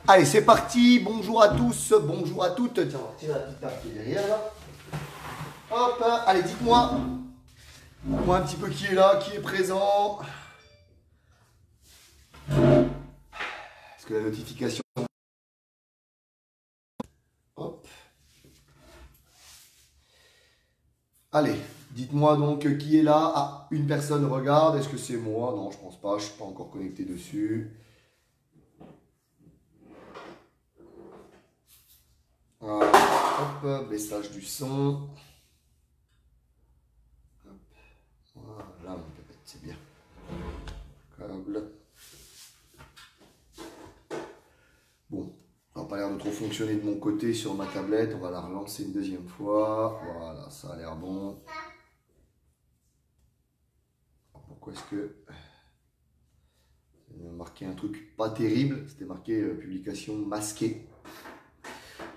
Allez, c'est parti. Bonjour à tous, bonjour à toutes. Tiens, on va retirer la petite table qui est derrière là. Hop, allez, dites-moi. Dites-moi un petit peu qui est là, qui est présent. Est-ce que la notification... Hop. Allez, dites-moi donc qui est là. Ah, une personne regarde. Est-ce que c'est moi? Non, je pense pas. Je ne suis pas encore connecté dessus. Voilà, hop, baissage du son. Hop, voilà, mon pépette, c'est bien. Câble. Bon, ça n'a pas l'air de trop fonctionner de mon côté sur ma tablette. On va la relancer une deuxième fois. Voilà, ça a l'air bon. Pourquoi est-ce que... Il m'a marqué un truc pas terrible. C'était marqué publication masquée.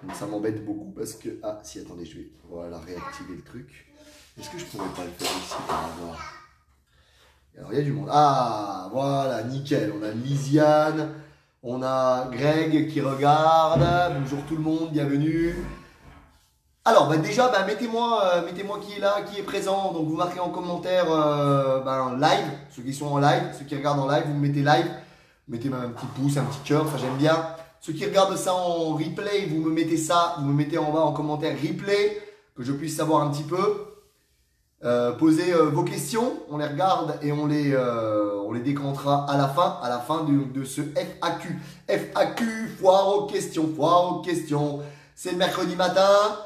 Donc ça m'embête beaucoup parce que... Ah si, attendez, je vais voilà, réactiver le truc. Est-ce que je pourrais pas le faire ici par hasard? Alors il y a du monde. Ah voilà, nickel. On a Lisiane, on a Greg qui regarde. Bonjour tout le monde, bienvenue. Alors bah déjà, bah, mettez-moi qui est là, qui est présent. Donc vous marquez en commentaire live, ceux qui sont en live, ceux qui regardent en live, vous me mettez live. Mettez même un petit pouce, un petit cœur, ça j'aime bien. Ceux qui regardent ça en replay, vous me mettez ça, vous me mettez en bas en commentaire replay, que je puisse savoir un petit peu. Posez vos questions, on les regarde et on les décantera à la fin de ce FAQ. FAQ, foire aux questions. C'est le mercredi matin,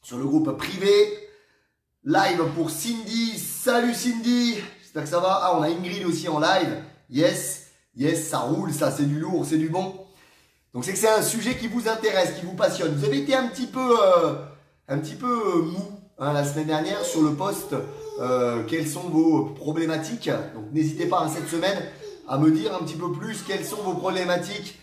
sur le groupe privé. Live pour Cindy. Salut Cindy, j'espère que ça va. Ah, on a Ingrid aussi en live. Yes, ça roule, ça, c'est du lourd, c'est du bon. Donc c'est que c'est un sujet qui vous intéresse, qui vous passionne. Vous avez été un petit peu mou hein, la semaine dernière sur le post. Quelles sont vos problématiques? Donc n'hésitez pas cette semaine à me dire un petit peu plus quelles sont vos problématiques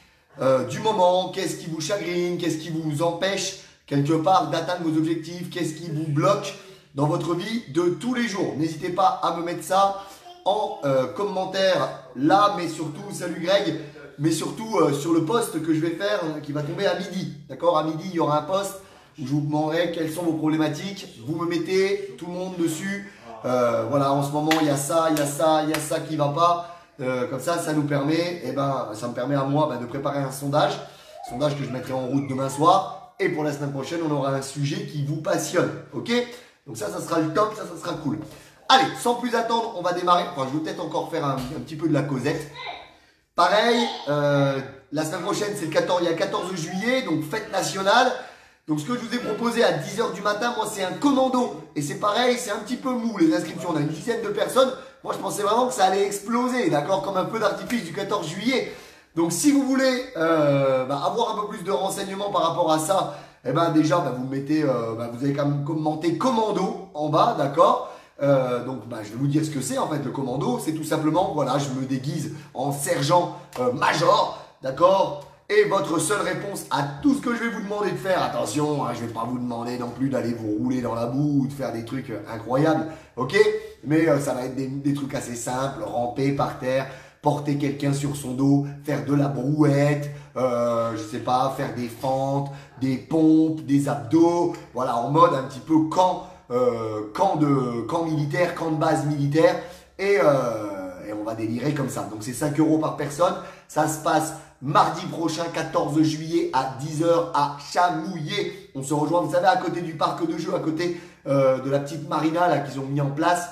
du moment. Qu'est-ce qui vous chagrine? Qu'est-ce qui vous empêche quelque part d'atteindre vos objectifs? Qu'est-ce qui vous bloque dans votre vie de tous les jours? N'hésitez pas à me mettre ça en commentaire là, mais surtout, salut Greg, mais surtout sur le post que je vais faire qui va tomber à midi. D'accord? À midi, il y aura un post où je vous demanderai quelles sont vos problématiques. Vous me mettez tout le monde dessus. Voilà, en ce moment, il y a ça qui ne va pas. Comme ça nous permet, ça me permet à moi de préparer un sondage que je mettrai en route demain soir. Et pour la semaine prochaine, on aura un sujet qui vous passionne. Ok? Donc ça sera le top, ça sera cool. Allez, sans plus attendre, on va démarrer. Enfin, je vais peut-être encore faire un petit peu de la causette. Pareil, la semaine prochaine, c'est il y a 14 juillet, donc fête nationale. Donc ce que je vous ai proposé à 10 h du matin, moi, c'est un commando. Et c'est pareil, c'est un petit peu mou, les inscriptions. On a une dizaine de personnes. Moi, je pensais vraiment que ça allait exploser, d'accord? Comme un feu d'artifice du 14 juillet. Donc si vous voulez avoir un peu plus de renseignements par rapport à ça, déjà, vous mettez, vous avez quand même commenté commando en bas, d'accord? Donc je vais vous dire ce que c'est en fait le commando. C'est tout simplement, voilà, je me déguise en sergent major, d'accord? Et votre seule réponse à tout ce que je vais vous demander de faire, attention, hein, je ne vais pas vous demander non plus d'aller vous rouler dans la boue ou de faire des trucs incroyables, ok? Mais ça va être des trucs assez simples, ramper par terre, porter quelqu'un sur son dos, faire de la brouette, je sais pas, faire des fentes, des pompes, des abdos, voilà, en mode un petit peu camp militaire, camp de base militaire, et on va délirer comme ça. Donc c'est 5 € par personne, ça se passe mardi prochain, 14 juillet à 10 h à Chamouillé. On se rejoint, vous savez, à côté du parc de jeux, à côté de la petite marina là qu'ils ont mis en place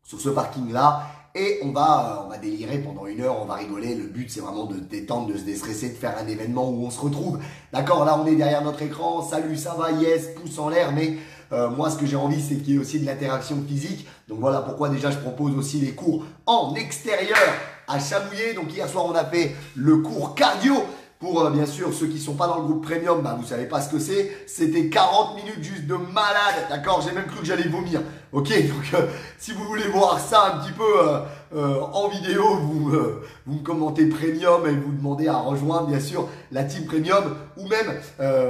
sur ce parking-là. Et on va délirer pendant 1 heure, on va rigoler. Le but, c'est vraiment de détendre, de se déstresser, de faire un événement où on se retrouve. D'accord, là, on est derrière notre écran. Salut, ça va, yes, pouce en l'air. Mais moi, ce que j'ai envie, c'est qu'il y ait aussi de l'interaction physique. Donc voilà pourquoi déjà, je propose aussi les cours en extérieur à Chamouillé. Donc hier soir, on a fait le cours cardio. Pour bien sûr ceux qui ne sont pas dans le groupe premium, vous ne savez pas ce que c'est. C'était 40 minutes juste de malade, d'accord? J'ai même cru que j'allais vomir. Ok, donc si vous voulez voir ça un petit peu en vidéo, vous me commentez Premium et vous demandez à rejoindre bien sûr la team Premium ou même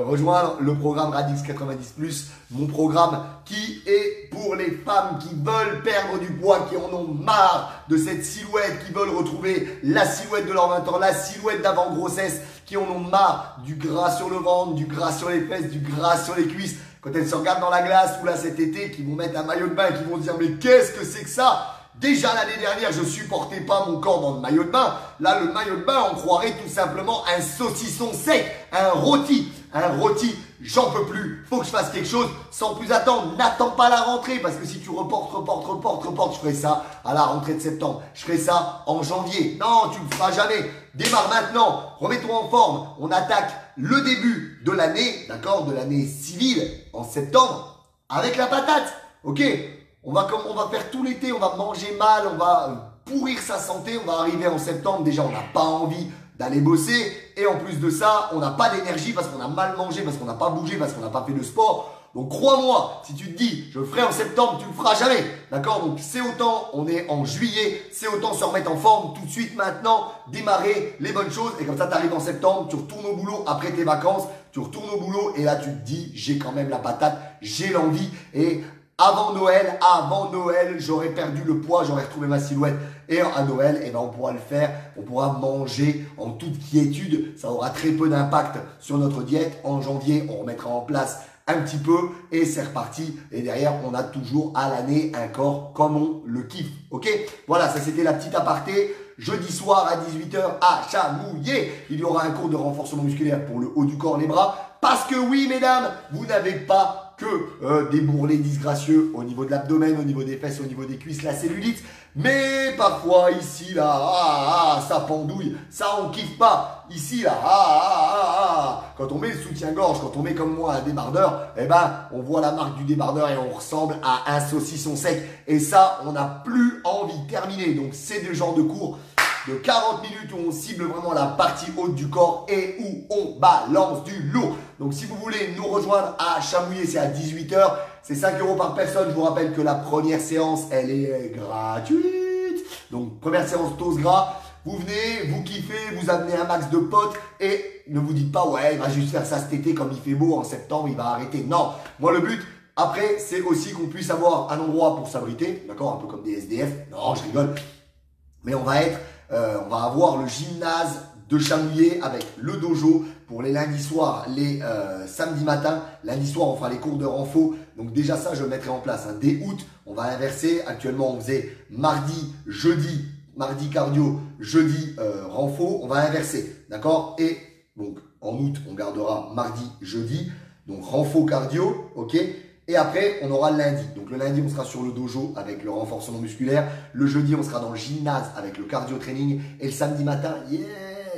rejoindre le programme Radix 90+, mon programme qui est pour les femmes qui veulent perdre du poids, qui en ont marre de cette silhouette, qui veulent retrouver la silhouette de leur 20 ans, la silhouette d'avant-grossesse, qui en ont marre du gras sur le ventre, du gras sur les fesses, du gras sur les cuisses. Quand elles se regardent dans la glace ou là cet été, qui vont mettre un maillot de bain et qui vont se dire mais qu'est-ce que c'est que ça? Déjà l'année dernière, je supportais pas mon corps dans le maillot de bain. Là, le maillot de bain, on croirait tout simplement un saucisson sec, un rôti. Un rôti, j'en peux plus. Faut que je fasse quelque chose sans plus attendre. N'attends pas la rentrée parce que si tu reportes, je ferai ça à la rentrée de septembre. Je ferai ça en janvier. Non, tu ne le feras jamais. Démarre maintenant. Remets-toi en forme. On attaque le début de l'année, d'accord, de l'année civile en septembre avec la patate. Ok? On va faire tout l'été, on va manger mal, on va pourrir sa santé, on va arriver en septembre, déjà on n'a pas envie d'aller bosser et en plus de ça, on n'a pas d'énergie parce qu'on a mal mangé, parce qu'on n'a pas bougé, parce qu'on n'a pas fait de sport. Donc crois-moi, si tu te dis je le ferai en septembre, tu le feras jamais. D'accord? Donc c'est autant, on est en juillet, c'est autant se remettre en forme tout de suite maintenant, démarrer les bonnes choses et comme ça tu arrives en septembre, tu retournes au boulot après tes vacances, tu retournes au boulot et là tu te dis j'ai quand même la patate, j'ai l'envie et avant Noël, j'aurais perdu le poids, j'aurais retrouvé ma silhouette. Et à Noël, eh ben, on pourra le faire, on pourra manger en toute quiétude. Ça aura très peu d'impact sur notre diète. En janvier, on remettra en place un petit peu et c'est reparti. Et derrière, on a toujours à l'année un corps comme on le kiffe. Ok? Voilà, ça c'était la petite aparté. Jeudi soir à 18 h à Chamouillé, il y aura un cours de renforcement musculaire pour le haut du corps, les bras. Parce que oui, mesdames, vous n'avez pas que des bourrelets disgracieux au niveau de l'abdomen, au niveau des fesses, au niveau des cuisses, la cellulite. Mais parfois, ici, là, ça pendouille. Ça, on kiffe pas. Ici, là, Quand on met le soutien-gorge, quand on met comme moi un débardeur, eh ben, on voit la marque du débardeur et on ressemble à un saucisson sec. Et ça, on n'a plus envie. Terminé. Donc, c'est le genre de cours de 40 minutes où on cible vraiment la partie haute du corps et où on balance du lourd. Donc si vous voulez nous rejoindre à Chamouillé, c'est à 18 h, c'est 5 € par personne. Je vous rappelle que la première séance, elle est gratuite. Donc première séance dose gras, vous venez, vous kiffez, vous amenez un max de potes et ne vous dites pas ouais il va juste faire ça cet été comme il fait beau en septembre, il va arrêter. Non, moi le but après c'est aussi qu'on puisse avoir un endroit pour s'abriter, d'accord, un peu comme des SDF. Non, je rigole, mais on va avoir le gymnase de Chamouillé avec le dojo pour les lundis soirs, les samedis matins. Lundi soir, on fera les cours de renfo. Donc déjà ça, je le mettrai en place. Dès août, on va inverser. Actuellement, on faisait mardi, jeudi, mardi cardio, jeudi renfo. On va inverser, d'accord? Et donc en août, on gardera mardi, jeudi. Donc renfo cardio, ok? Et après, on aura le lundi. Donc le lundi, on sera sur le dojo avec le renforcement musculaire. Le jeudi, on sera dans le gymnase avec le cardio training. Et le samedi matin, yeah,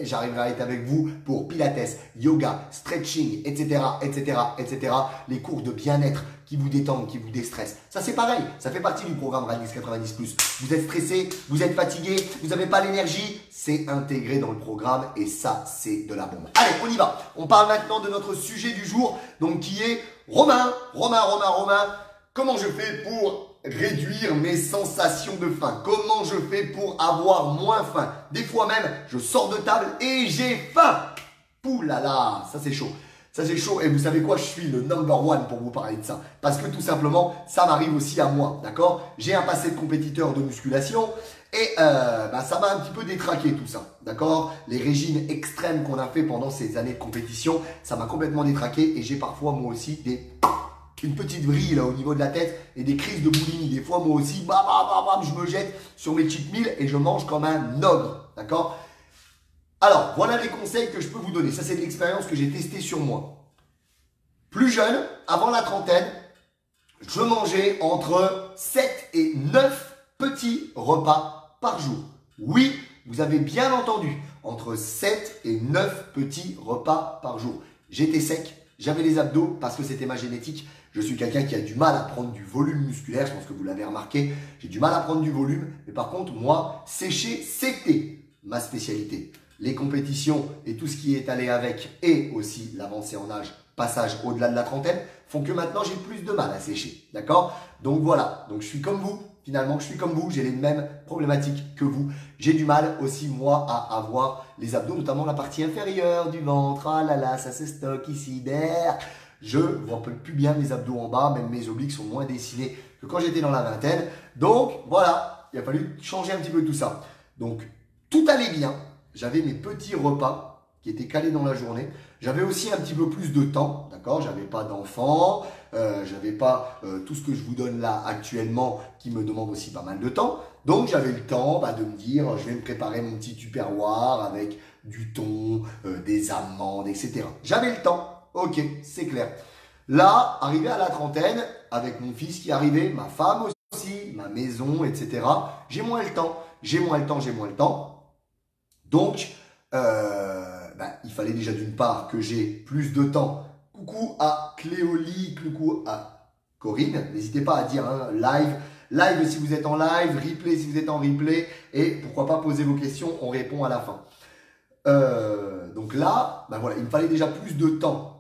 j'arriverai à être avec vous pour pilates, yoga, stretching, etc., etc., etc. Les cours de bien-être qui vous détendent, qui vous déstressent. Ça, c'est pareil. Ça fait partie du programme Radix 90+. Vous êtes stressé, vous êtes fatigué, vous n'avez pas l'énergie. C'est intégré dans le programme et ça, c'est de la bombe. Allez, on y va. On parle maintenant de notre sujet du jour, donc qui est Romain, comment je fais pour réduire mes sensations de faim? Comment je fais pour avoir moins faim? Des fois même, je sors de table et j'ai faim. Pouh là là, ça c'est chaud. Ça c'est chaud et vous savez quoi? Je suis le number one pour vous parler de ça. Parce que tout simplement, ça m'arrive aussi à moi, d'accord? J'ai un passé de compétiteur de musculation et ça m'a un petit peu détraqué tout ça, d'accord? Les régimes extrêmes qu'on a fait pendant ces années de compétition, ça m'a complètement détraqué et j'ai parfois moi aussi une petite vrille là au niveau de la tête et des crises de boulimie. Des fois moi aussi, je me jette sur mes cheat meals et je mange comme un ogre, d'accord? Alors, voilà les conseils que je peux vous donner. Ça, c'est de l'expérience que j'ai testée sur moi. Plus jeune, avant la trentaine, je mangeais entre 7 et 9 petits repas par jour. Oui, vous avez bien entendu, entre 7 et 9 petits repas par jour. J'étais sec, j'avais les abdos parce que c'était ma génétique. Je suis quelqu'un qui a du mal à prendre du volume musculaire, je pense que vous l'avez remarqué. J'ai du mal à prendre du volume, mais par contre, moi, sécher, c'était ma spécialité. Les compétitions et tout ce qui est allé avec et aussi l'avancée en âge passage au-delà de la trentaine font que maintenant j'ai plus de mal à sécher. D'accord? Donc voilà, donc je suis comme vous. Finalement, je suis comme vous, j'ai les mêmes problématiques que vous. J'ai du mal aussi, moi, à avoir les abdos, notamment la partie inférieure du ventre. Ah là là, ça se stocke ici, derrière. Je vois plus bien mes abdos en bas, même mes obliques sont moins dessinés que quand j'étais dans la vingtaine. Donc voilà, il a fallu changer un petit peu tout ça. Donc tout allait bien. J'avais mes petits repas qui étaient calés dans la journée. J'avais aussi un petit peu plus de temps, d'accord? J'avais pas d'enfants, j'avais pas tout ce que je vous donne là actuellement qui me demande aussi pas mal de temps. Donc j'avais le temps de me dire, je vais me préparer mon petit tupperware avec du thon, des amandes, etc. J'avais le temps, ok, c'est clair. Là, arrivé à la trentaine, avec mon fils qui arrivait, ma femme aussi, ma maison, etc. J'ai moins le temps, j'ai moins le temps, j'ai moins le temps. Donc, il fallait déjà d'une part que j'ai plus de temps. Coucou à Cléolie, coucou à Corinne. N'hésitez pas à dire live si vous êtes en live, replay si vous êtes en replay. Et pourquoi pas poser vos questions, on répond à la fin. Donc là, voilà, il me fallait déjà plus de temps.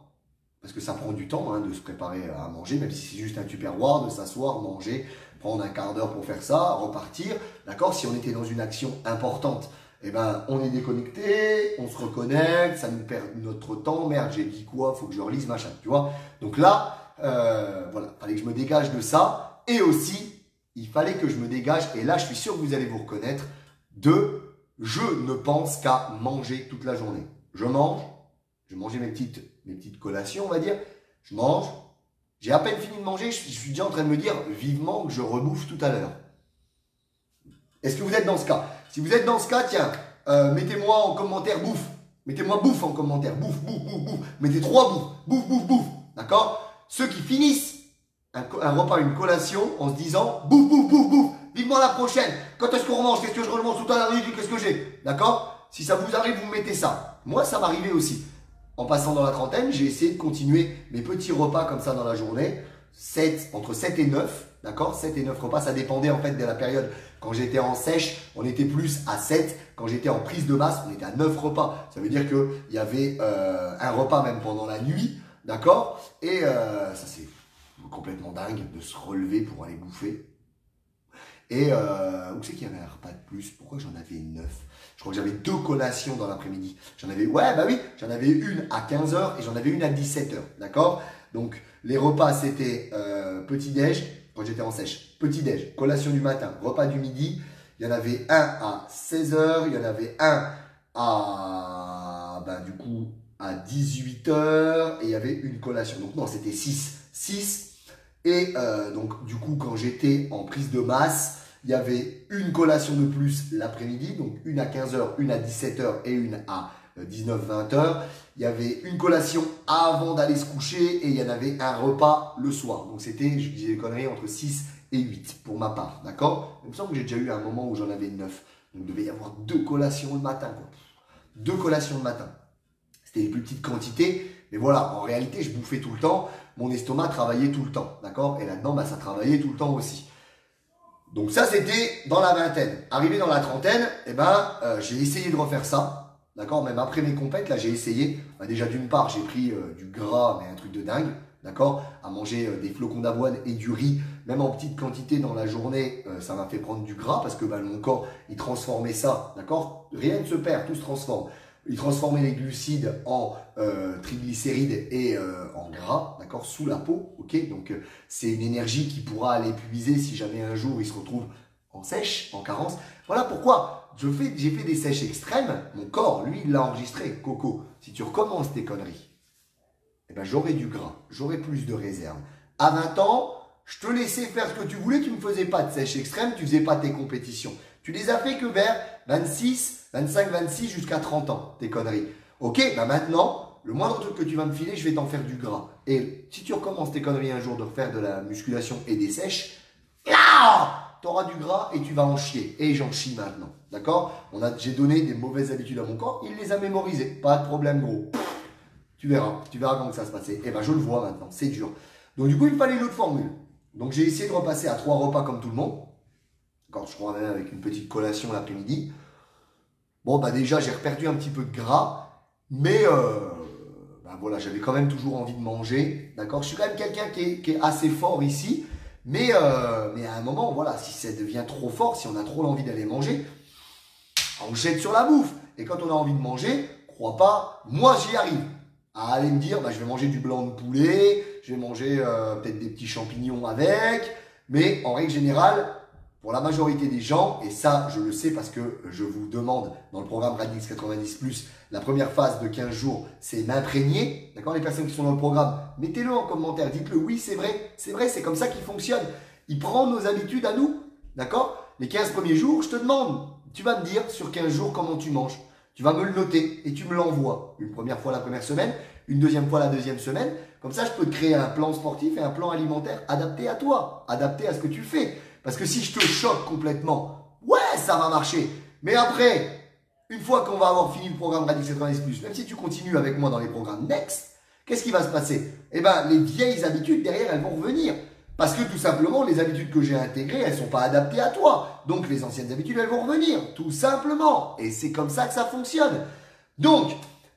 Parce que ça prend du temps de se préparer à manger, même si c'est juste un tupperware, de s'asseoir, manger, prendre un quart d'heure pour faire ça, repartir. D'accord? Si on était dans une action importante, eh ben, on est déconnecté, on se reconnecte, ça nous perd notre temps. Merde, j'ai dit quoi? Faut que je relise, machin, tu vois? Donc là, voilà, il fallait que je me dégage de ça. Et aussi, il fallait que je me dégage, et là, je suis sûr que vous allez vous reconnaître, je ne pense qu'à manger toute la journée. Je mangeais mes petites collations, on va dire. Je mange. J'ai à peine fini de manger, je suis déjà en train de me dire vivement que je rebouffe tout à l'heure. Est-ce que vous êtes dans ce cas? Si vous êtes dans ce cas, tiens, mettez-moi en commentaire bouffe. Mettez-moi bouffe en commentaire. Bouffe, bouffe, bouffe, bouffe. Mettez 3 bouffes. Bouffe, bouffe, bouffe. D'accord? Ceux qui finissent un repas, une collation en se disant bouffe, bouffe, bouffe, bouffe. Vivement la prochaine. Quand est-ce qu'on remange? Qu'est-ce que je remange tout à l'heure? Qu'est-ce que j'ai? D'accord? Si ça vous arrive, vous mettez ça. Moi, ça m'arrivait aussi. En passant dans la trentaine, j'ai essayé de continuer mes petits repas comme ça dans la journée. Entre 7 et 9, d'accord? 7 et 9 repas, ça dépendait en fait de la période. Quand j'étais en sèche, on était plus à 7. Quand j'étais en prise de masse, on était à 9 repas. Ça veut dire qu'il y avait un repas même pendant la nuit, d'accord? Et ça c'est complètement dingue de se relever pour aller bouffer. Et où c'est qu'il y avait un repas de plus? Pourquoi j'en avais 9? Je crois que j'avais 2 collations dans l'après-midi. J'en avais une à 15h et j'en avais une à 17h, d'accord? Donc les repas c'était petit-déj, quand j'étais en sèche, petit-déj, collation du matin, repas du midi. Il y en avait un à 16h, il y en avait un à, à 18h et il y avait une collation. Donc non, c'était 6. Et donc du coup, quand j'étais en prise de masse, il y avait une collation de plus l'après-midi, donc une à 15h, une à 17h et une à 19-20h. Il y avait une collation avant d'aller se coucher et il y en avait un repas le soir. Donc c'était, je disais des conneries, entre 6 et 8 pour ma part, d'accord? Il me semble que j'ai déjà eu un moment où j'en avais 9. Donc il devait y avoir 2 collations le matin, quoi. 2 collations le matin. C'était les plus petites quantités, mais voilà, en réalité, je bouffais tout le temps. Mon estomac travaillait tout le temps, d'accord? Et là-dedans, ça travaillait tout le temps aussi. Donc ça, c'était dans la vingtaine. Arrivé dans la trentaine, j'ai essayé de refaire ça, d'accord? Même après mes compètes, là, j'ai essayé. Déjà, d'une part, j'ai pris du gras, mais un truc de dingue, d'accord? À manger des flocons d'avoine et du riz, même en petite quantité dans la journée, ça m'a fait prendre du gras parce que mon corps, il transformait ça, d'accord? Rien ne se perd, tout se transforme. Il transformait les glucides en triglycérides et en gras, d'accord, sous la peau, ok? Donc c'est une énergie qui pourra aller puiser si jamais un jour il se retrouve en sèche, en carence. Voilà pourquoi j'ai fait des sèches extrêmes. Mon corps, lui, il l'a enregistré. Coco, si tu recommences tes conneries, j'aurai du gras, j'aurai plus de réserve. À 20 ans, je te laissais faire ce que tu voulais, tu ne faisais pas de sèche extrême, tu ne faisais pas tes compétitions. Tu les as fait que vers 26, 25, 26 jusqu'à 30 ans, tes conneries. Ok, maintenant, le moindre truc que tu vas me filer, je vais t'en faire du gras. Et si tu recommences tes conneries un jour de refaire de la musculation et des sèches, là, tu auras du gras et tu vas en chier. Et j'en chie maintenant. D'accord? J'ai donné des mauvaises habitudes à mon corps, il les a mémorisées. Pas de problème, gros. Tu verras comment ça se passait. Et je le vois maintenant, c'est dur. Donc du coup, il me fallait une autre formule. Donc j'ai essayé de repasser à 3 repas comme tout le monde. Quand je crois même avec une petite collation l'après-midi. Bon, déjà, j'ai reperdu un petit peu de gras. Mais voilà, j'avais quand même toujours envie de manger. D'accord? Je suis quand même quelqu'un qui est assez fort ici. Mais à un moment, voilà, si ça devient trop fort, si on a trop l'envie d'aller manger, on jette sur la bouffe. Et quand on a envie de manger, crois pas, moi j'y arrive. À aller me dire, bah, je vais manger du blanc de poulet, je vais manger peut-être des petits champignons avec. Mais en règle générale, pour la majorité des gens, et ça je le sais parce que je vous demande dans le programme Radix 90+, la première phase de 15 jours, c'est m'imprégner. D'accord? Les personnes qui sont dans le programme, mettez-le en commentaire, dites-le, oui c'est vrai, c'est comme ça qu'il fonctionne. Il prend nos habitudes à nous. D'accord? Les 15 premiers jours, je te demande, tu vas me dire sur 15 jours comment tu manges. Tu vas me le noter et tu me l'envoies. Une première fois la première semaine, une deuxième fois la deuxième semaine. Comme ça, je peux te créer un plan sportif et un plan alimentaire adapté à toi, adapté à ce que tu fais. Parce que si je te choque complètement, ouais, ça va marcher. Mais après, une fois qu'on va avoir fini le programme Radix 90+, même si tu continues avec moi dans les programmes Next, qu'est-ce qui va se passer? Eh bien, les vieilles habitudes derrière, elles vont revenir. Parce que tout simplement, les habitudes que j'ai intégrées, elles ne sont pas adaptées à toi. Donc, les anciennes habitudes, elles vont revenir. Tout simplement. Et c'est comme ça que ça fonctionne. Donc,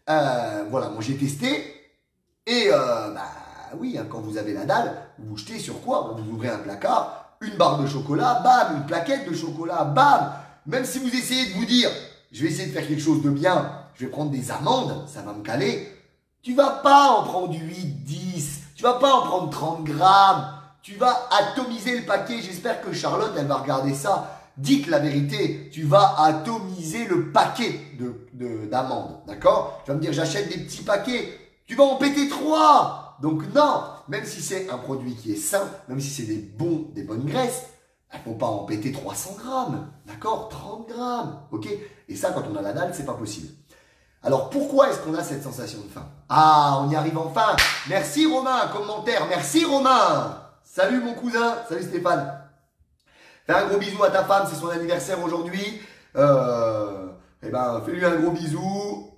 voilà, moi j'ai testé. Et, oui, hein, quand vous avez la dalle, vous jetez sur quoi? Vous ouvrez un placard, une barre de chocolat, bam, une plaquette de chocolat, bam. Même si vous essayez de vous dire, je vais essayer de faire quelque chose de bien, je vais prendre des amandes, ça va me caler. Tu vas pas en prendre 8, 10. Tu vas pas en prendre 30 grammes. Tu vas atomiser le paquet. J'espère que Charlotte, elle va regarder ça. Dites la vérité. Tu vas atomiser le paquet d'amandes. D'accord? Tu vas me dire, j'achète des petits paquets. Tu vas en péter 3. Donc non, même si c'est un produit qui est sain, même si c'est des bonnes graisses, il ne faut pas en péter 300 grammes. D'accord? 30 grammes. Ok? Et ça, quand on a la dalle, c'est pas possible. Alors, pourquoi est-ce qu'on a cette sensation de faim? Ah, on y arrive enfin. Merci Romain, commentaire. Merci Romain. Salut mon cousin. Salut Stéphane. Fais un gros bisou à ta femme, c'est son anniversaire aujourd'hui. Eh ben, fais-lui un gros bisou.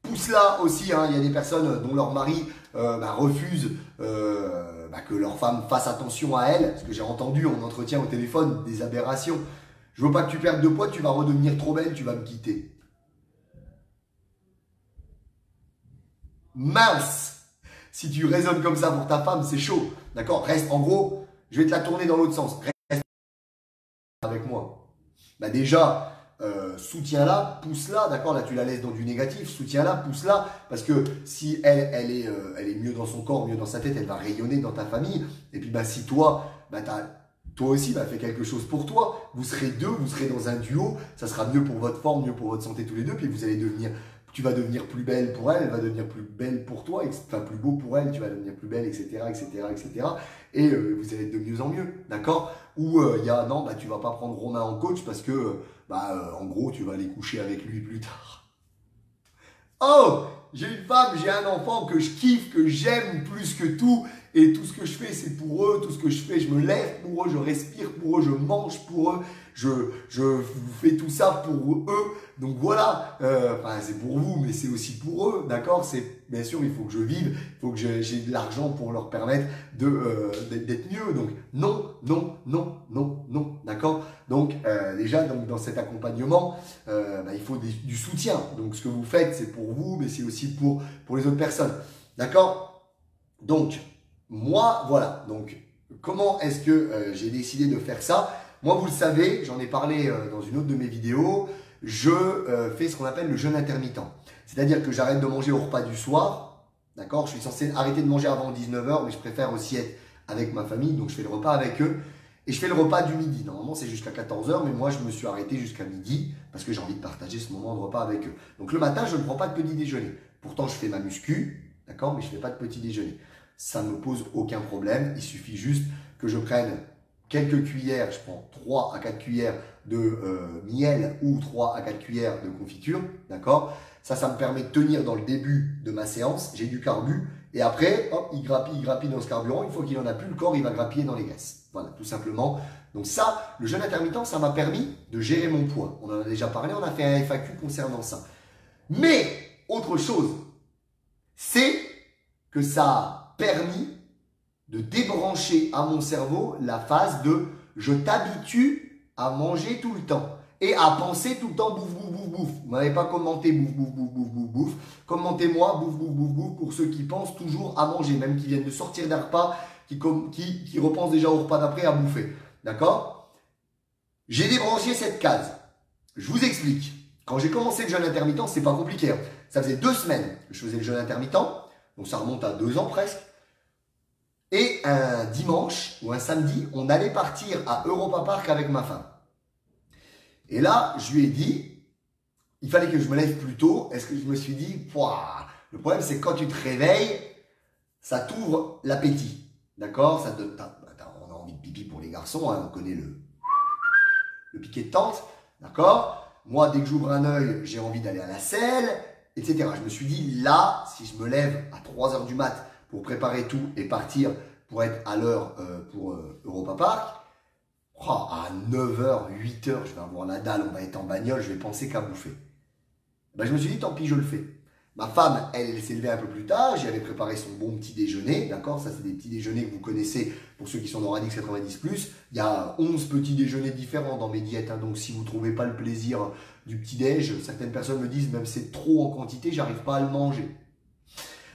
Pousse-la aussi. Hein. Il y a des personnes dont leur mari refuse que leur femme fasse attention à elle. Parce que j'ai entendu en entretien au téléphone des aberrations. Je veux pas que tu perdes de poids, tu vas redevenir trop belle, tu vas me quitter. Mince! Si tu raisonnes comme ça pour ta femme, c'est chaud. D'accord? Reste, en gros, je vais te la tourner dans l'autre sens. Reste avec moi. Bah déjà, soutiens-la, pousse-la. D'accord? Là, tu la laisses dans du négatif. Soutiens-la, pousse-la. Parce que si elle est mieux dans son corps, mieux dans sa tête, elle va rayonner dans ta famille. Et puis, si toi, toi aussi, fais quelque chose pour toi. Vous serez deux, vous serez dans un duo. Ça sera mieux pour votre forme, mieux pour votre santé tous les deux. Puis vous allez devenir... Tu vas devenir plus belle pour elle, elle va devenir plus belle pour toi, enfin plus beau pour elle, tu vas devenir plus belle, etc., etc., etc. Et vous allez être de mieux en mieux, d'accord? Ou il y a, non, tu vas pas prendre Romain en coach parce que, en gros, tu vas aller coucher avec lui plus tard. Oh, j'ai une femme, j'ai un enfant que je kiffe, que j'aime plus que tout. Et tout ce que je fais, c'est pour eux. Tout ce que je fais, je me lève pour eux, je respire pour eux, je mange pour eux. Je fais tout ça pour eux. Donc voilà, c'est pour vous, mais c'est aussi pour eux, d'accord? Bien sûr, il faut que je vive, il faut que j'ai de l'argent pour leur permettre d'être mieux. Donc non, non, non, non, non, d'accord? Donc déjà, dans cet accompagnement, il faut du soutien. Donc ce que vous faites, c'est pour vous, mais c'est aussi pour les autres personnes, d'accord? Donc moi, voilà. Donc comment est-ce que j'ai décidé de faire ça? Moi, vous le savez, j'en ai parlé dans une autre de mes vidéos, je fais ce qu'on appelle le jeûne intermittent. C'est-à-dire que j'arrête de manger au repas du soir, d'accord? Je suis censé arrêter de manger avant 19 h, mais je préfère aussi être avec ma famille, donc je fais le repas avec eux. Et je fais le repas du midi. Normalement, c'est jusqu'à 14 h, mais moi, je me suis arrêté jusqu'à midi parce que j'ai envie de partager ce moment de repas avec eux. Donc le matin, je ne prends pas de petit déjeuner. Pourtant, je fais ma muscu, d'accord? Mais je ne fais pas de petit déjeuner. Ça ne me pose aucun problème. Il suffit juste que je prenne quelques cuillères, je prends 3 à 4 cuillères de miel ou 3 à 4 cuillères de confiture, d'accord? Ça me permet de tenir dans le début de ma séance, j'ai du carbu, et après, hop, il grappille dans ce carburant, une fois qu'il n'en a plus, le corps, il va grappiller dans les graisses. Voilà, tout simplement. Donc ça, le jeûne intermittent, ça m'a permis de gérer mon poids. On en a déjà parlé, on a fait un FAQ concernant ça. Mais, autre chose, c'est que ça a permis de débrancher à mon cerveau la phase de « je t'habitue à manger tout le temps ». et à penser tout le temps bouffe, bouffe, bouffe, bouffe. Vous m'avez pas commenté bouffe, bouffe, bouffe, bouffe, bouffe, bouffe. Commentez-moi bouffe, bouffe, bouffe, bouffe pour ceux qui pensent toujours à manger, même qui viennent de sortir d'un repas, qui repensent déjà au repas d'après à bouffer. D'accord? J'ai débranché cette case. Je vous explique. Quand j'ai commencé le jeûne intermittent, c'est pas compliqué. Hein. Ça faisait 2 semaines que je faisais le jeûne intermittent. Donc ça remonte à 2 ans presque. Et un dimanche ou un samedi, on allait partir à Europa Park avec ma femme. Et là, je lui ai dit, il fallait que je me lève plus tôt. Est-ce que je me suis dit, pouah, le problème c'est que quand tu te réveilles, ça t'ouvre l'appétit. D'accord? Ça te, on a envie de pipi pour les garçons, hein, on connaît le piquet de tente. D'accord? Moi, dès que j'ouvre un œil, j'ai envie d'aller à la selle, etc. Je me suis dit, là, si je me lève à 3 heures du mat pour préparer tout et partir pour être à l'heure pour Europa Park, à 9h, 8h, je vais avoir la dalle, on va être en bagnole, je vais penser qu'à bouffer. Ben, je me suis dit, tant pis, je le fais. Ma femme, elle s'est levée un peu plus tard, j'y avais préparé son bon petit déjeuner, d'accord? Ça, c'est des petits déjeuners que vous connaissez pour ceux qui sont dans Radix 90+. Il y a 11 petits déjeuners différents dans mes diètes, hein, donc si vous ne trouvez pas le plaisir du petit déj, certaines personnes me disent, même c'est trop en quantité, j'arrive pas à le manger.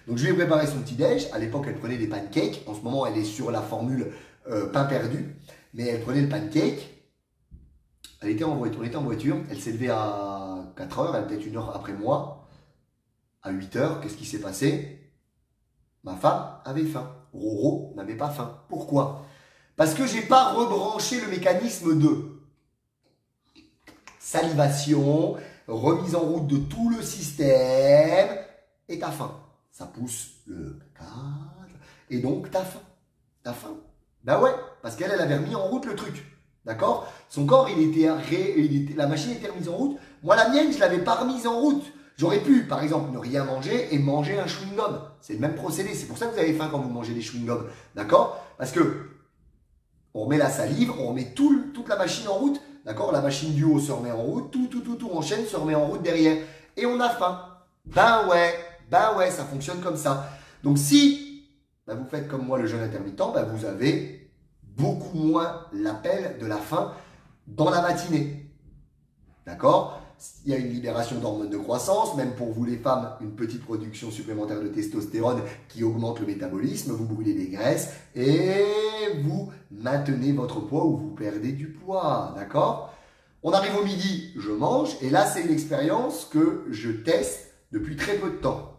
Donc je lui ai préparé son petit déj. À l'époque, elle prenait des pancakes. En ce moment, elle est sur la formule pain perdu. Mais elle prenait le pancake. On était en voiture. Elle s'est levée à 4 heures. Elle était 1 heure après moi. À 8 heures, qu'est-ce qui s'est passé? Ma femme avait faim. Roro n'avait pas faim. Pourquoi? Parce que j'ai pas rebranché le mécanisme de salivation, remise en route de tout le système, et t'as faim. Ça pousse le cadre, et donc t'as faim. T'as faim. Ben ouais, parce qu'elle avait remis en route le truc. D'accord? Son corps, la machine était remise en route. Moi, la mienne, je l'avais pas remise en route. J'aurais pu, par exemple, ne rien manger et manger un chewing-gum. C'est le même procédé. C'est pour ça que vous avez faim quand vous mangez des chewing-gums. D'accord? Parce que on remet la salive, on remet toute la machine en route. D'accord? La machine du haut se remet en route. Tout enchaîne, se remet en route derrière. Et on a faim. Ben ouais, ça fonctionne comme ça. Donc si vous faites comme moi le jeûne intermittent, vous avez beaucoup moins l'appel de la faim dans la matinée. D'accord? Il y a une libération d'hormones de croissance, même pour vous les femmes, une petite production supplémentaire de testostérone qui augmente le métabolisme, vous brûlez des graisses et vous maintenez votre poids ou vous perdez du poids. D'accord? On arrive au midi, je mange, et là c'est une expérience que je teste depuis très peu de temps.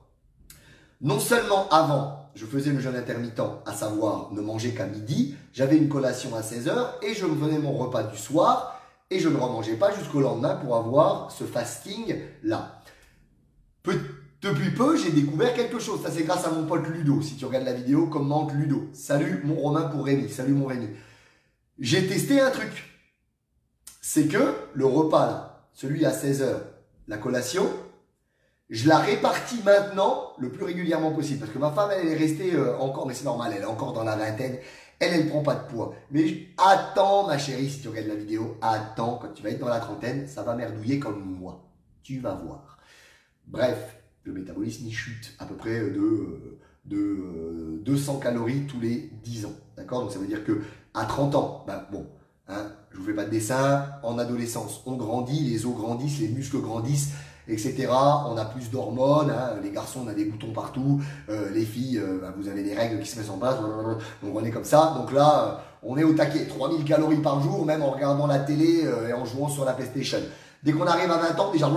Non seulement avant, je faisais le jeûne intermittent, à savoir ne manger qu'à midi, j'avais une collation à 16 h et je me faisais mon repas du soir et je ne remangeais pas jusqu'au lendemain pour avoir ce fasting-là. Depuis peu, j'ai découvert quelque chose. Ça, c'est grâce à mon pote Ludo. Si tu regardes la vidéo, commente Ludo. Salut mon Romain pour Rémi. Salut mon Rémi. J'ai testé un truc. C'est que le repas, là, celui à 16 h, la collation, je la répartis maintenant le plus régulièrement possible. Parce que ma femme, elle est restée encore, mais c'est normal, elle est encore dans la vingtaine. Elle prend pas de poids. Mais attends, ma chérie, si tu regardes la vidéo, attends, quand tu vas être dans la trentaine, ça va merdouiller comme moi. Tu vas voir. Bref, le métabolisme, il chute à peu près de 200 calories tous les 10 ans. D'accord? Donc ça veut dire que à 30 ans, je vous fais pas de dessin, en adolescence, on grandit, les os grandissent, les muscles grandissent, etc. On a plus d'hormones, les garçons, on a des boutons partout, les filles, vous avez des règles qui se mettent en place, donc on est comme ça. Donc là, on est au taquet, 3000 calories par jour, même en regardant la télé et en jouant sur la PlayStation. Dès qu'on arrive à 20 ans, déjà,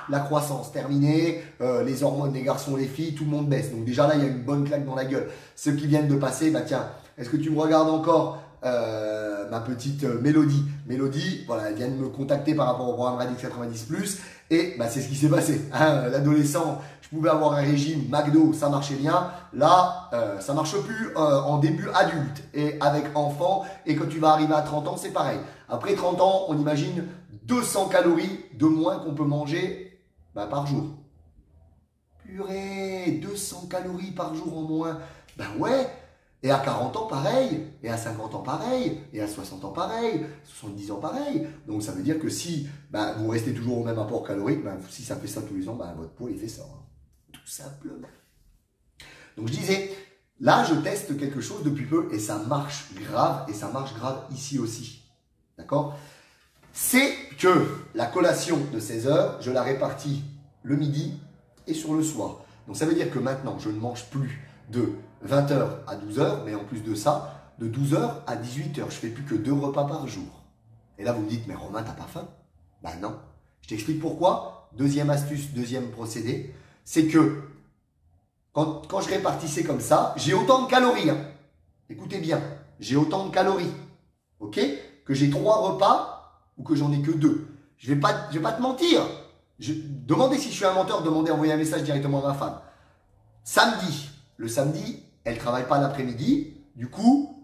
la croissance terminée, les hormones des garçons, les filles, tout le monde baisse. Donc déjà là, il y a une bonne claque dans la gueule. Ceux qui viennent de passer, tiens, est-ce que tu me regardes encore ma petite Mélodie. Mélodie, voilà, elle vient de me contacter par rapport au programme Radix 90+, et c'est ce qui s'est passé. L'adolescent, je pouvais avoir un régime McDo, ça marchait bien. Là, ça marche plus en début adulte et avec enfant. Et quand tu vas arriver à 30 ans, c'est pareil. Après 30 ans, on imagine 200 calories de moins qu'on peut manger par jour. Purée, 200 calories par jour en moins. Ouais. Et à 40 ans, pareil. Et à 50 ans, pareil. Et à 60 ans, pareil. 70 ans, pareil. Donc, ça veut dire que si vous restez toujours au même apport calorique, si ça fait ça tous les ans, votre poids, il fait ça. Tout simplement. Donc, je disais, là, je teste quelque chose depuis peu et ça marche grave. Et ça marche grave ici aussi. D'accord? c'est que la collation de 16 heures, je la répartis le midi et sur le soir. Donc ça veut dire que maintenant, je ne mange plus de 20 heures à 12 heures, mais en plus de ça, de 12 heures à 18 heures. Je ne fais plus que 2 repas par jour. Et là, vous me dites, mais Romain, t'as pas faim? Ben non. Je t'explique pourquoi. Deuxième astuce, deuxième procédé, c'est que quand je répartissais comme ça, j'ai autant de calories. Hein. Écoutez bien, j'ai autant de calories. Ok? Que j'ai 3 repas ou que j'en ai que 2. Je vais pas te mentir. Demandez si je suis un menteur, demandez, envoyez un message directement à ma femme. Samedi, le samedi, elle ne travaille pas l'après-midi. Du coup,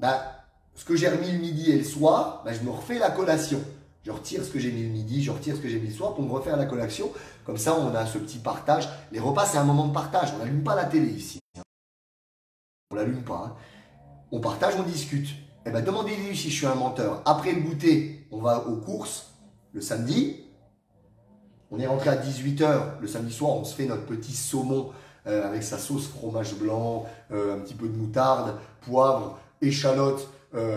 ce que j'ai remis le midi et le soir, je me refais la collation. Je retire ce que j'ai mis le midi, je retire ce que j'ai mis le soir pour me refaire la collation. Comme ça, on a ce petit partage. Les repas, c'est un moment de partage. On n'allume pas la télé ici. On l'allume pas. Hein. On partage, on discute. Eh ben, demandez-lui si je suis un menteur. Après le goûter, on va aux courses le samedi. On est rentré à 18 h. Le samedi soir, on se fait notre petit saumon avec sa sauce fromage blanc, un petit peu de moutarde, poivre, échalote,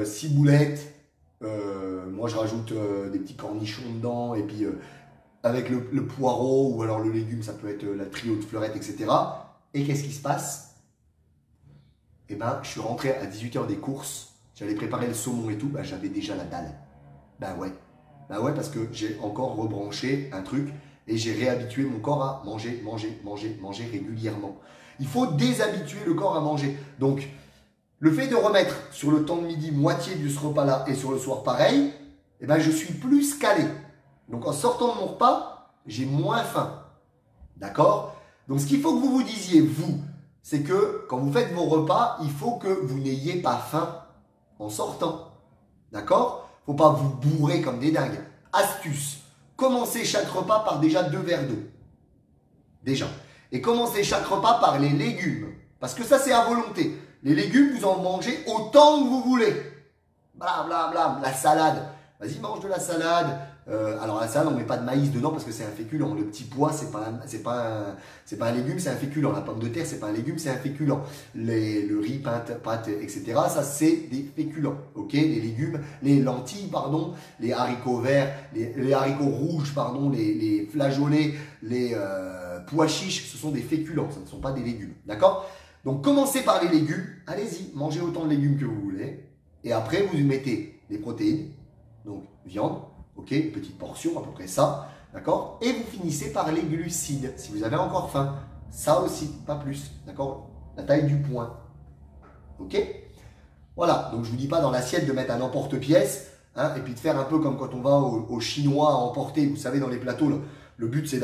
ciboulette. Moi, je rajoute des petits cornichons dedans. Et puis, avec le poireau ou alors le légume, ça peut être la trio de fleurettes, etc. Et qu'est-ce qui se passe? Eh ben, je suis rentré à 18 h des courses. J'allais préparer le saumon et tout. J'avais déjà la dalle. Ouais. Parce que j'ai encore rebranché un truc et j'ai réhabitué mon corps à manger régulièrement. Il faut déshabituer le corps à manger. Donc, le fait de remettre sur le temps de midi moitié de ce repas-là et sur le soir pareil, eh ben, je suis plus calé. Donc, en sortant de mon repas, j'ai moins faim. D'accord? Donc, ce qu'il faut que vous vous disiez, vous, c'est que quand vous faites vos repas, il faut que vous n'ayez pas faim en sortant. D'accord? Faut pas vous bourrer comme des dingues. Astuce. Commencez chaque repas par déjà 2 verres d'eau. Déjà. Et commencez chaque repas par les légumes. Parce que ça, c'est à volonté. Les légumes, vous en mangez autant que vous voulez. Blablabla. La salade. Vas-y, mange de la salade. Alors la salade, on ne met pas de maïs dedans parce que c'est un féculent. Le petit pois, c'est pas un légume, c'est un féculent. La pomme de terre, c'est pas un légume, c'est un féculent. Le riz, pâte, etc. Ça, c'est des féculents. Ok, les légumes, les lentilles, pardon, les haricots verts, les haricots rouges, pardon, les flageolets, les pois chiches, ce sont des féculents. Ce ne sont pas des légumes. D'accord? Donc commencez par les légumes. Allez-y, mangez autant de légumes que vous voulez. Et après, vous mettez les protéines, donc viande. Ok, une petite portion, à peu près ça, d'accord? Et vous finissez par les glucides, si vous avez encore faim. Ça aussi, pas plus, d'accord? La taille du poing. Ok? Voilà, donc je ne vous dis pas dans l'assiette de mettre un emporte-pièce, hein, et puis de faire un peu comme quand on va au chinois à emporter, vous savez, dans les plateaux, là. Le but, c'est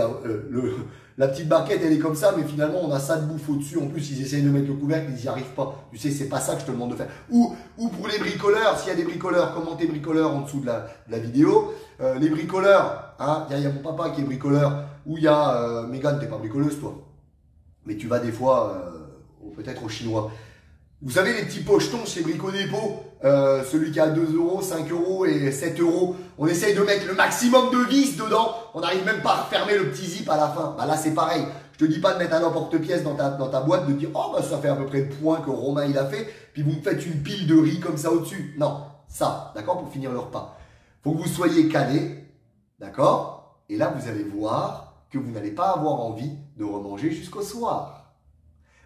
la petite barquette, elle est comme ça, mais finalement, on a ça de bouffe au-dessus. En plus, ils essayent de mettre le couvercle, ils n'y arrivent pas. Tu sais, c'est pas ça que je te demande de faire. Ou pour les bricoleurs, s'il y a des bricoleurs, commentez bricoleurs en dessous de la vidéo. Les bricoleurs, hein, il y a mon papa qui est bricoleur, ou il y a Mégane, t'es pas bricoleuse, toi. Mais tu vas des fois, peut-être au chinois. Vous savez, les petits pochetons chez Brico Dépôt, celui qui a 2 €, 5 € et 7 €, on essaye de mettre le maximum de vis dedans, on n'arrive même pas à refermer le petit zip à la fin. Là, c'est pareil. Je te dis pas de mettre un emporte-pièce dans ta boîte, de dire « Oh, ça fait à peu près le point que Romain il a fait, puis vous me faites une pile de riz comme ça au-dessus. » Non, ça, d'accord, pour finir le repas. Faut que vous soyez calé, d'accord? Et là, vous allez voir que vous n'allez pas avoir envie de remanger jusqu'au soir.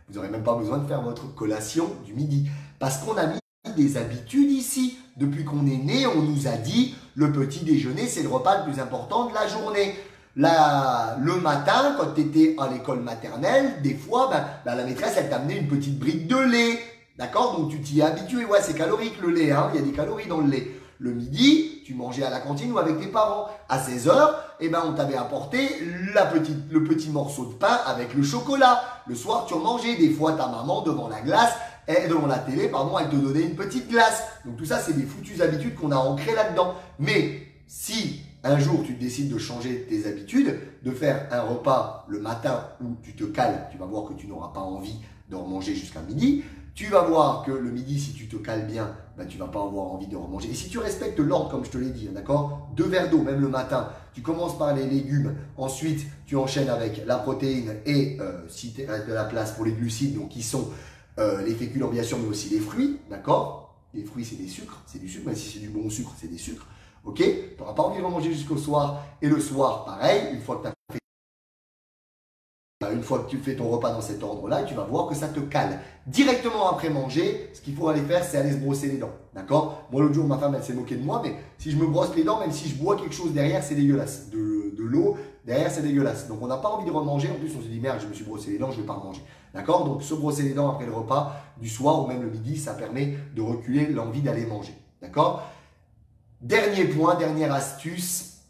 Vous n'aurez même pas besoin de faire votre collation du midi. Parce qu'on a mis des habitudes ici. Depuis qu'on est né, on nous a dit le petit déjeuner, c'est le repas le plus important de la journée. Le matin, quand tu étais à l'école maternelle, des fois, la maîtresse, elle t'amenait une petite brique de lait. D'accord? Donc tu t'y es habitué. Ouais, c'est calorique le lait. Hein, il y a des calories dans le lait. Le midi, tu mangeais à la cantine ou avec tes parents. À 16 h, on t'avait apporté le petit morceau de pain avec le chocolat. Le soir, tu en mangeais. Des fois, ta maman, devant la télé, elle te donnait une petite glace. Donc tout ça, c'est des foutues habitudes qu'on a ancrées là-dedans. Mais si un jour, tu décides de changer tes habitudes, de faire un repas le matin où tu te cales, tu vas voir que tu n'auras pas envie de remanger jusqu'à midi. Tu vas voir que le midi, si tu te cales bien, tu vas pas avoir envie de remanger. Et si tu respectes l'ordre, comme je te l'ai dit, d'accord, 2 verres d'eau, même le matin, tu commences par les légumes, ensuite tu enchaînes avec la protéine et si tu as de la place pour les glucides, donc qui sont les féculents bien sûr, mais aussi les fruits, d'accord? Les fruits, c'est des sucres, c'est du sucre, même si c'est du bon sucre, c'est des sucres. Ok? Tu n'auras pas envie de remanger jusqu'au soir. Et le soir, pareil, une fois que tu fais ton repas dans cet ordre-là, tu vas voir que ça te cale. Directement après manger, ce qu'il faut aller faire, c'est aller se brosser les dents. D'accord? Moi, l'autre jour, ma femme, elle s'est moquée de moi, mais si je me brosse les dents, même si je bois quelque chose derrière, c'est dégueulasse. De l'eau, derrière, c'est dégueulasse. Donc, on n'a pas envie de remanger. En plus, on se dit, merde, je me suis brossé les dents, je ne vais pas remanger. D'accord? Donc, se brosser les dents après le repas du soir ou même le midi, ça permet de reculer l'envie d'aller manger. D'accord? Dernier point, dernière astuce,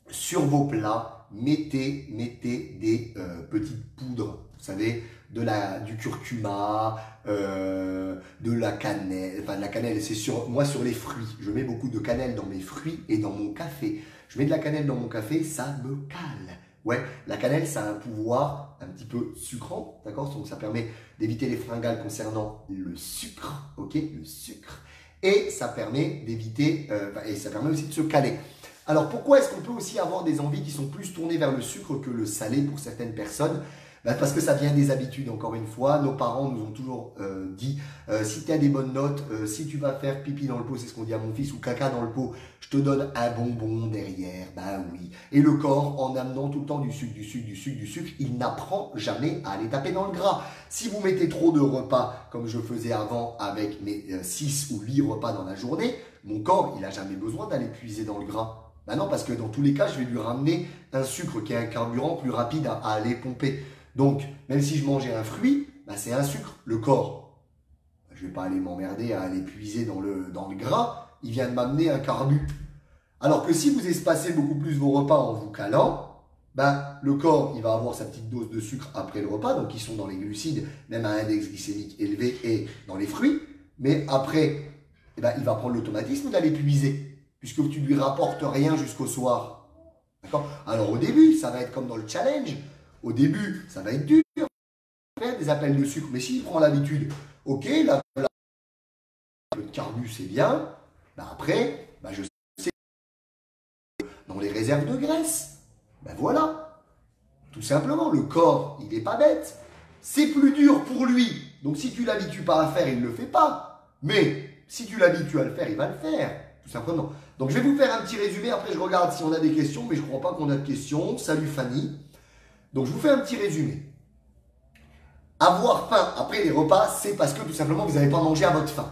sur vos plats, mettez des petites poudres, vous savez, du curcuma, de la cannelle. Enfin, de la cannelle, c'est moi sur les fruits. Je mets beaucoup de cannelle dans mes fruits et dans mon café. Je mets de la cannelle dans mon café, ça me cale. Ouais, la cannelle, ça a un pouvoir un petit peu sucrant, d'accord? Donc, ça permet d'éviter les fringales concernant le sucre, ok? Le sucre. Et ça permet d'éviter, et ça permet aussi de se caler. Alors, pourquoi est-ce qu'on peut aussi avoir des envies qui sont plus tournées vers le sucre que le salé pour certaines personnes? Parce que ça vient des habitudes, encore une fois. Nos parents nous ont toujours dit, si tu as des bonnes notes, si tu vas faire pipi dans le pot, c'est ce qu'on dit à mon fils, ou caca dans le pot, je te donne un bonbon derrière. Bah oui. Et le corps, en amenant tout le temps du sucre, il n'apprend jamais à aller taper dans le gras. Si vous mettez trop de repas, comme je faisais avant avec mes 6 ou 8 repas dans la journée, mon corps, il n'a jamais besoin d'aller puiser dans le gras. Ben non, parce que dans tous les cas, je vais lui ramener un sucre qui est un carburant plus rapide à aller pomper. Donc, même si je mangeais un fruit, ben c'est un sucre. Le corps, je ne vais pas aller m'emmerder à aller puiser dans le gras. Il vient de m'amener un carbu. Alors que si vous espacez beaucoup plus vos repas en vous calant, ben, le corps, il va avoir sa petite dose de sucre après le repas. Donc, ils sont dans les glucides, même à un index glycémique élevé et dans les fruits. Mais après, eh ben, il va prendre l'automatisme d'aller puiser, puisque tu ne lui rapportes rien jusqu'au soir. D'accord? Alors au début, ça va être comme dans le challenge. Au début, ça va être dur. Faire des appels de sucre. Mais s'il prend l'habitude, ok, le carbu, c'est bien. Ben après, ben je sais, dans les réserves de graisse. Ben voilà. Tout simplement, le corps, il n'est pas bête. C'est plus dur pour lui. Donc si tu l'habitues pas à faire, il ne le fait pas. Mais si tu l'habitues à le faire, il va le faire. Tout simplement. Donc je vais vous faire un petit résumé, après je regarde si on a des questions, mais je ne crois pas qu'on a de questions. Salut Fanny. Donc je vous fais un petit résumé. Avoir faim après les repas, c'est parce que tout simplement vous n'avez pas mangé à votre faim.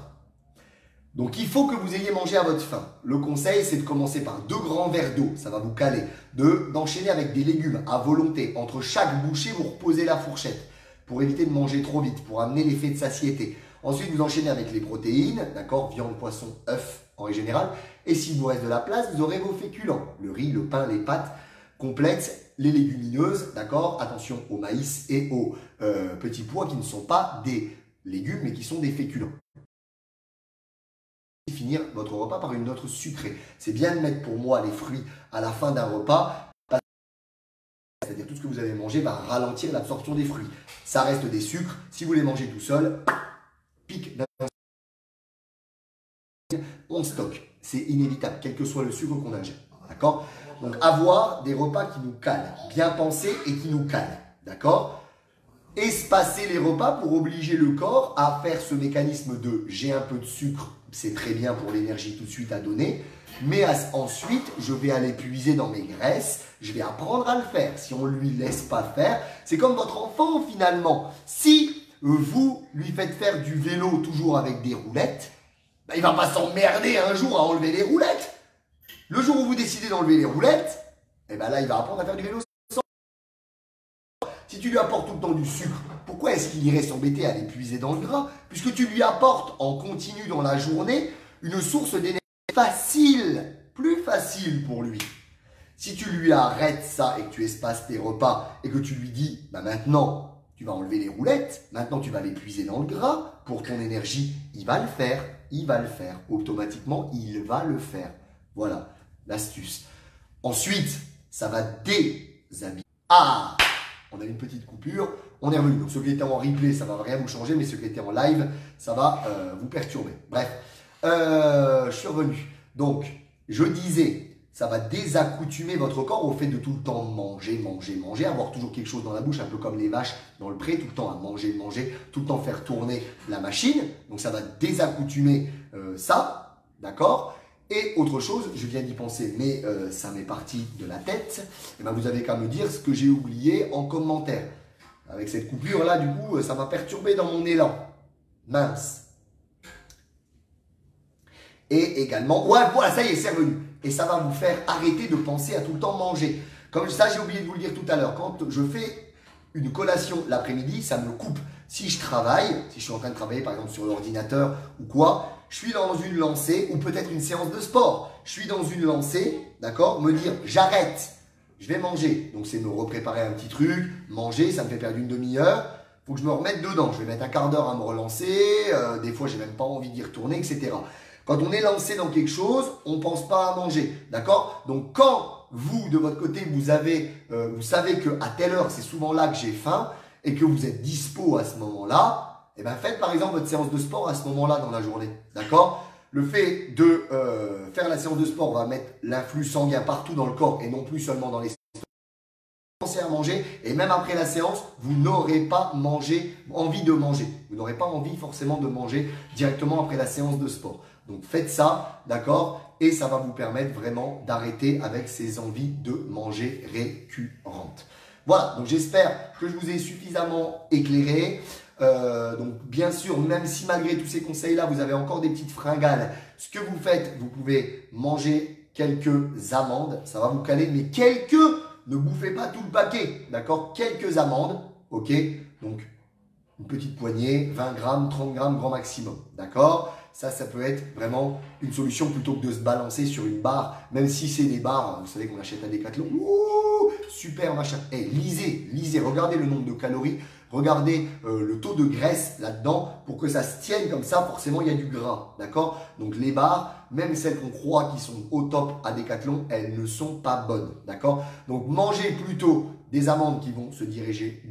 Donc il faut que vous ayez mangé à votre faim. Le conseil, c'est de commencer par 2 grands verres d'eau, ça va vous caler. D'enchaîner avec des légumes à volonté. Entre chaque bouchée, vous reposez la fourchette pour éviter de manger trop vite, pour amener l'effet de satiété. Ensuite, vous enchaînez avec les protéines, d'accord, viande, poisson, œufs en règle générale. Et s'il vous reste de la place, vous aurez vos féculents, le riz, le pain, les pâtes complexes, les légumineuses, d'accord. Attention au maïs et aux petits pois qui ne sont pas des légumes, mais qui sont des féculents. Finir votre repas par une note sucrée. C'est bien de mettre pour moi les fruits à la fin d'un repas. C'est-à-dire tout ce que vous avez mangé va ralentir l'absorption des fruits. Ça reste des sucres. Si vous les mangez tout seul, pic d'un on stocke. C'est inévitable, quel que soit le sucre qu'on ingère. D'accord? Donc avoir des repas qui nous calent. Bien pensés et qui nous calent. D'accord? Espacer les repas pour obliger le corps à faire ce mécanisme de j'ai un peu de sucre, c'est très bien pour l'énergie tout de suite à donner, mais ensuite je vais aller puiser dans mes graisses, je vais apprendre à le faire. Si on ne lui laisse pas faire, c'est comme votre enfant finalement. Si vous lui faites faire du vélo toujours avec des roulettes, ben, il ne va pas s'emmerder un jour à enlever les roulettes. Le jour où vous décidez d'enlever les roulettes, et ben là il va apprendre à faire du vélo. Si tu lui apportes tout le temps du sucre, pourquoi est-ce qu'il irait s'embêter à l'épuiser dans le gras? Puisque tu lui apportes en continu dans la journée une source d'énergie facile, plus facile pour lui. Si tu lui arrêtes ça et que tu espaces tes repas et que tu lui dis, bah maintenant, tu vas enlever les roulettes, maintenant tu vas l'épuiser dans le gras pour ton énergie, il va le faire, automatiquement, il va le faire. Voilà l'astuce. Ensuite, ça va déshabiller. Ah! On a une petite coupure, on est revenu. Donc ceux qui étaient en replay, ça ne va rien vous changer, mais ceux qui étaient en live, ça va vous perturber. Bref, je suis revenu. Donc, je disais, ça va désaccoutumer votre corps au fait de tout le temps manger, avoir toujours quelque chose dans la bouche, un peu comme les vaches dans le pré, tout le temps à manger, tout le temps faire tourner la machine. Donc ça va désaccoutumer ça, d'accord? Et autre chose, je viens d'y penser, mais ça m'est parti de la tête, et ben vous avez qu'à me dire ce que j'ai oublié en commentaire. Avec cette coupure-là, du coup, ça m'a perturbé dans mon élan. Mince. Et également, ouais, voilà, ça y est, c'est revenu. Et ça va vous faire arrêter de penser à tout le temps manger. Comme ça, j'ai oublié de vous le dire tout à l'heure. Quand je fais une collation l'après-midi, ça me coupe. Si je travaille, si je suis en train de travailler par exemple sur l'ordinateur ou quoi, je suis dans une lancée ou peut-être une séance de sport. Je suis dans une lancée, d'accord, me dire j'arrête, je vais manger. Donc c'est me repréparer un petit truc, manger, ça me fait perdre une demi-heure. Il faut que je me remette dedans. Je vais mettre un quart d'heure à me relancer. Des fois, j'ai même pas envie d'y retourner, etc. Quand on est lancé dans quelque chose, on ne pense pas à manger, d'accord? Donc quand vous, de votre côté, vous savez qu'à telle heure, c'est souvent là que j'ai faim et que vous êtes dispo à ce moment-là, eh ben faites par exemple votre séance de sport à ce moment-là dans la journée, d'accord? Le fait de faire la séance de sport va mettre l'influx sanguin partout dans le corps et non plus seulement dans les commencez à manger et même après la séance, vous n'aurez pas envie de manger. Vous n'aurez pas envie forcément de manger directement après la séance de sport. Donc faites ça, d'accord? Et ça va vous permettre vraiment d'arrêter avec ces envies de manger récurrentes. Voilà, donc j'espère que je vous ai suffisamment éclairé. Donc bien sûr, même si malgré tous ces conseils-là, vous avez encore des petites fringales, ce que vous faites, vous pouvez manger quelques amandes, ça va vous caler, mais ne bouffez pas tout le paquet, d'accord? Quelques amandes, ok? Donc une petite poignée, 20 grammes, 30 grammes, grand maximum, d'accord? Ça peut être vraiment une solution plutôt que de se balancer sur une barre, même si c'est des barres, vous savez qu'on achète à Decathlon, ouh, super machin. Eh, lisez, regardez le nombre de calories, regardez le taux de graisse là-dedans, pour que ça se tienne comme ça, forcément il y a du gras, d'accord? Donc les barres, même celles qu'on croit qui sont au top à Decathlon, elles ne sont pas bonnes, d'accord? Donc mangez plutôt des amandes qui vont se digérer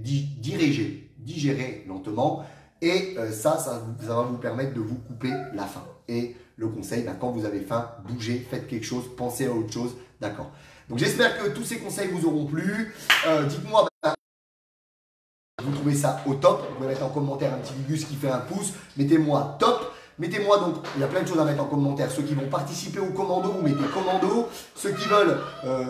lentement. Et ça va vous permettre de vous couper la faim. Et le conseil, quand vous avez faim, bougez, faites quelque chose, pensez à autre chose, d'accord. Donc j'espère que tous ces conseils vous auront plu. Dites-moi, vous trouvez ça au top. Vous pouvez mettre en commentaire un petit Gugus qui fait un pouce. Mettez-moi top. Mettez-moi donc, il y a plein de choses à mettre en commentaire. Ceux qui vont participer au commando, vous mettez commando. Ceux qui veulent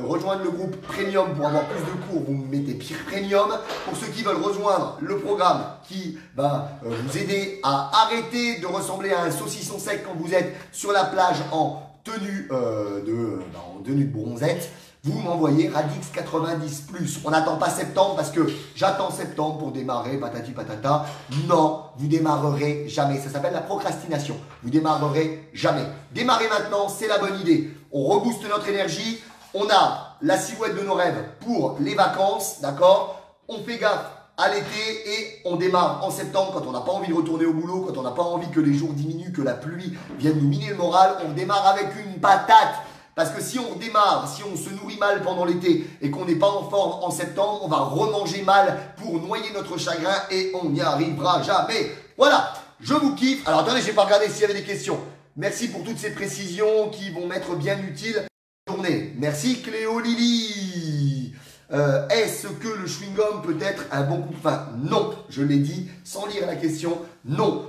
rejoindre le groupe premium pour avoir plus de cours, vous mettez premium. Pour ceux qui veulent rejoindre le programme qui va vous aider à arrêter de ressembler à un saucisson sec quand vous êtes sur la plage en tenue de bronzette, vous m'envoyez Radix 90+. On n'attend pas septembre parce que j'attends septembre pour démarrer, patati patata. Non, vous démarrerez jamais. Ça s'appelle la procrastination. Vous démarrerez jamais. Démarrez maintenant, c'est la bonne idée. On rebooste notre énergie. On a la silhouette de nos rêves pour les vacances, d'accord? On fait gaffe à l'été et on démarre en septembre quand on n'a pas envie de retourner au boulot, quand on n'a pas envie que les jours diminuent, que la pluie vienne nous miner le moral. On démarre avec une patate. Parce que si on démarre, si on se nourrit mal pendant l'été et qu'on n'est pas en forme en septembre, on va remanger mal pour noyer notre chagrin et on n'y arrivera jamais. Voilà, je vous kiffe. Alors attendez, je n'ai pas regardé s'il y avait des questions. Merci pour toutes ces précisions qui vont m'être bien utiles. Journée. Merci Cléo Lily. Est-ce que le chewing-gum peut être un bon coup de faim? Non, je l'ai dit sans lire la question. Non,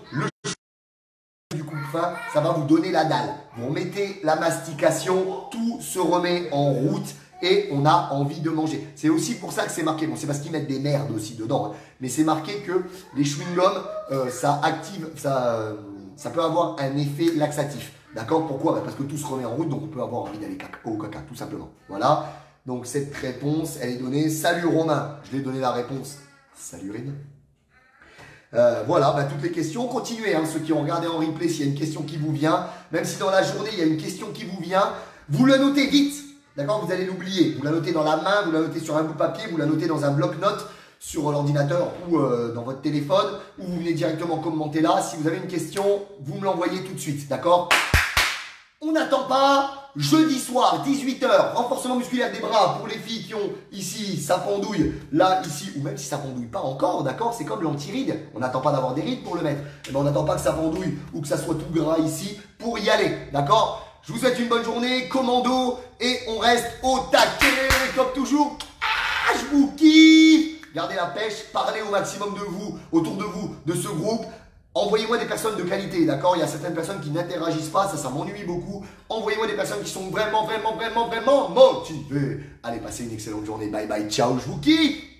du coup de faim, ça va vous donner la dalle. Vous remettez la mastication, tout se remet en route et on a envie de manger. C'est aussi pour ça que c'est marqué. Bon, c'est parce qu'ils mettent des merdes aussi dedans, hein, mais c'est marqué que les chewing-gums, ça peut avoir un effet laxatif. D'accord? Pourquoi? Parce que tout se remet en route, donc on peut avoir envie d'aller au caca, tout simplement. Voilà. Donc cette réponse, elle est donnée. Salut Romain, je lui ai donné la réponse. Salut Rémi. Voilà, toutes les questions. Continuez, hein, ceux qui ont regardé en replay, s'il y a une question qui vous vient, même si dans la journée, il y a une question qui vous vient, vous la notez vite. D'accord? Vous allez l'oublier. Vous la notez dans la main, vous la notez sur un bout de papier, vous la notez dans un bloc-notes sur l'ordinateur ou dans votre téléphone, ou vous venez directement commenter là. Si vous avez une question, vous me l'envoyez tout de suite. D'accord? On n'attend pas. Jeudi soir, 18 h, renforcement musculaire des bras pour les filles qui ont ici, ça pendouille, là, ici, ou même si ça pendouille pas encore, d'accord, c'est comme l'anti-ride. On n'attend pas d'avoir des rides pour le mettre. Eh ben, on n'attend pas que ça pendouille ou que ça soit tout gras ici pour y aller, d'accord? Je vous souhaite une bonne journée, commando, et on reste au taquet, comme toujours. Ah, je vous kiffe! Gardez la pêche, parlez au maximum de vous, autour de vous, de ce groupe. Envoyez-moi des personnes de qualité, d'accord? Il y a certaines personnes qui n'interagissent pas, ça m'ennuie beaucoup. Envoyez-moi des personnes qui sont vraiment motivées. Allez, passez une excellente journée. Bye bye, ciao, je vous kiffe!